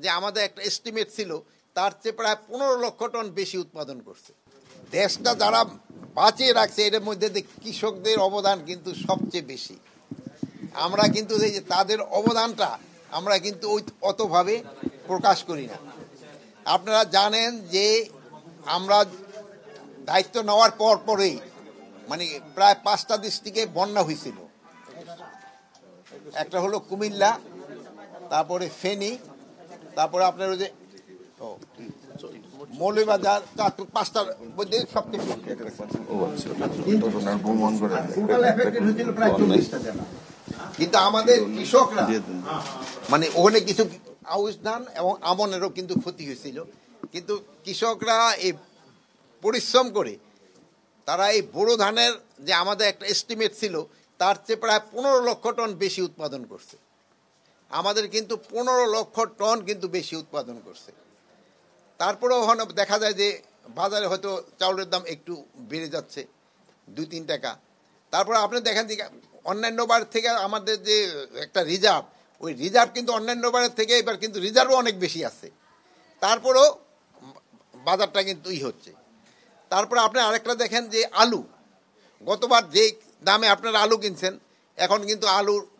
যে আমাদের একটা এস্টিমেট ছিল তার চেয়ে প্রায় 15 লক্ষ টন বেশি উৎপাদন করছে। দেশটা যারা বাঁচিয়ে রাখছে এর মধ্যে কৃষকদের অবদান কিন্তু সবচেয়ে বেশি। আমরা কিন্তু এই যে তাদের অবদানটা আমরা কিন্তু অতভাবে প্রকাশ করি না। আপনারা জানেন যে আমরা দায়িত্ব নেওয়ার পরেই মানে প্রায় 5টা ডিস্ট্রিক্টে বন্যা হয়েছিল। একটা হলো কুমিল্লা, তারপরে ফেনী, তারপরে আপনার ওই যে মৌলভীবাজার, 5টার মধ্যে সবচেয়ে কিন্তু আমাদের কৃষকরা মানে ওখানে কিছু আউশ ধান এবং আমনেরও কিন্তু ক্ষতি হয়েছিল। কিন্তু কৃষকরা এই পরিশ্রম করে তারা এই বোরো ধানের যে আমাদের একটা এস্টিমেট ছিল তার চেয়ে প্রায় 15 লক্ষ টন বেশি উৎপাদন করছে। আমাদের কিন্তু 15 লক্ষ টন কিন্তু বেশি উৎপাদন করছে। তারপরেও ওখানে দেখা যায় যে বাজারে হয়তো চাউলের দাম একটু বেড়ে যাচ্ছে 2-3 টাকা। তারপরে আপনি দেখেন যে অন্যান্য বার থেকে আমাদের যে একটা রিজার্ভ, ওই রিজার্ভ কিন্তু অন্যান্য বারের থেকে এবার কিন্তু রিজার্ভও অনেক বেশি আছে। তারপরেও বাজারটা কিন্তু হচ্ছে। তারপরে আপনি আরেকটা দেখেন যে আলু, গতবার যে দামে আপনারা আলু কিনছেন এখন কিন্তু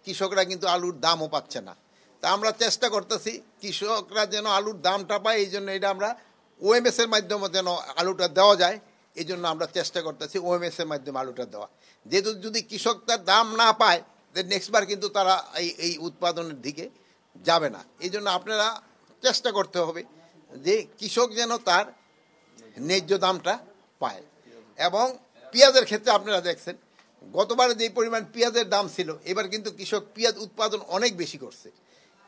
কৃষকরা কিন্তু আলুর দামও পাচ্ছে না। তা আমরা চেষ্টা করতেছি কৃষকরা যেন আলুর দামটা পায়, এই জন্য এটা আমরা ওএমএস এর মাধ্যমে যেন আলুটা দেওয়া যায়, এই জন্য আমরা চেষ্টা করতেছি ওএমএস এর মাধ্যমে আলুটা দেওয়া। যেহেতু যদি কৃষক তার দাম না পায় নেক্সট বার কিন্তু তারা এই উৎপাদনের দিকে যাবে না। এই জন্য আপনারা চেষ্টা করতে হবে যে কৃষক যেন তার ন্যায্য দামটা পায়। এবং পেঁয়াজের ক্ষেত্রে আপনারা দেখছেন গতবারে যে পরিমাণ পেঁয়াজের দাম ছিল এবার কিন্তু কৃষক পেঁয়াজ উৎপাদন অনেক বেশি করছে।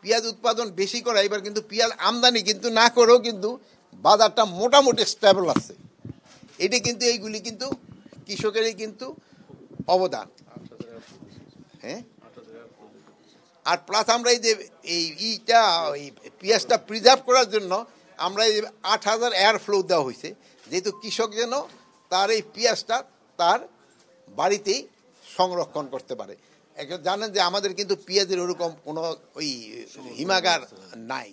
পেঁয়াজ উৎপাদন বেশি করা এবার কিন্তু পেঁয়াজ আমদানি কিন্তু না করেও কিন্তু বাজারটা মোটামুটি স্টেবল আছে। এটি কিন্তু এইগুলি কিন্তু কৃষকেরই কিন্তু অবদান। হ্যাঁ, আর প্লাস আমরা এই যে এই পেঁয়াজটা প্রিজার্ভ করার জন্য আমরা এই 8000 এয়ার ফ্লো দেওয়া হয়েছে, যেহেতু কৃষক যেন তার এই পেঁয়াজটা তার বাড়িতেই সংরক্ষণ করতে পারে। জানেন যে আমাদের কিন্তু পেঁয়াজের ওরকম কোনো ওই হিমাগার নাই।